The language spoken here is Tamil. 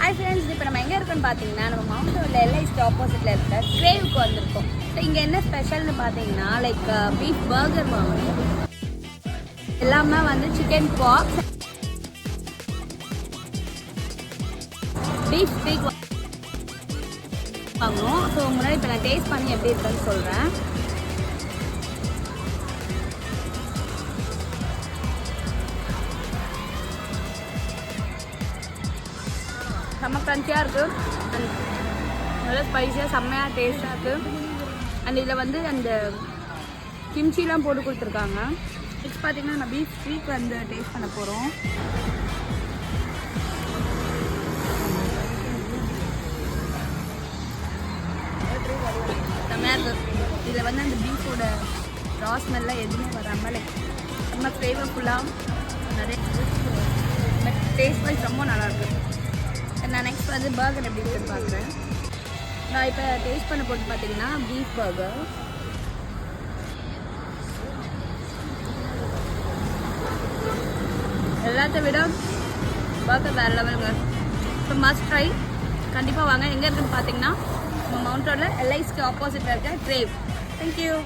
ஹாய் ஃப்ரெண்ட்ஸ், இப்போ நம்ம எங்கே இருக்கோன்னு பார்த்தீங்கன்னா நம்ம மவுண்ட் ரோடில் எல்ஐசிக்கு ஆப்போசிட்டில் இருக்க கிரேவுக்கு வந்திருக்கோம். ஸோ இங்கே என்ன ஸ்பெஷல்னு பார்த்தீங்கன்னா லைக் பீஃப் பர்கர் வாங்கணும். எல்லாமே வந்து சிக்கன் பாக்ஸ், பீஃப் ஸ்டீக் வாங்கணும். ஸோ முன்னாடி இப்போ நான் டேஸ்ட் பண்ணி எப்படி இருக்குன்னு சொல்கிறேன். செம்ம க்ரன்ச்சியாக இருக்குது அண்ட் நல்லா ஸ்பைஸியாக செம்மையாக டேஸ்ட்டாக இருக்குது. அண்ட் இதில் வந்து அந்த கிம்ச்சிலாம் போட்டு கொடுத்துருக்காங்க. நெக்ஸ்ட் பார்த்தீங்கன்னா நம்ம பீஃப் ஸ்டீக் வந்து டேஸ்ட் பண்ண போகிறோம். செம்மையாக இருக்குது. இதில் வந்து அந்த பீஃபோட ரா ஸ்மெல்லாம் எதுவுமே வராமல் லைக் ரொம்ப ஃப்ளேவர்ஃபுல்லாக நிறைய பட் டேஸ்ட் வைஸ் ரொம்ப நல்லாயிருக்கு. நான் நெக்ஸ்ட் வந்து பர்கர் எப்படி இருக்குன்னு பார்க்குறேன். நான் இப்போ டேஸ்ட் பண்ண போட்டு பார்த்தீங்கன்னா பீஃப் பர்கர். எல்லாத்த விட பர்கர் வேறு லெவலுங்க. ஸோ மஸ்ட் ட்ரை, கண்டிப்பாக வாங்க. எங்கே இருக்குன்னு பார்த்தீங்கன்னா நம்ம மவுண்ட் ரோடில் எல்ஐசிக்கு ஆப்போசிட்டில் இருக்க கிரேவ். தேங்க்யூ.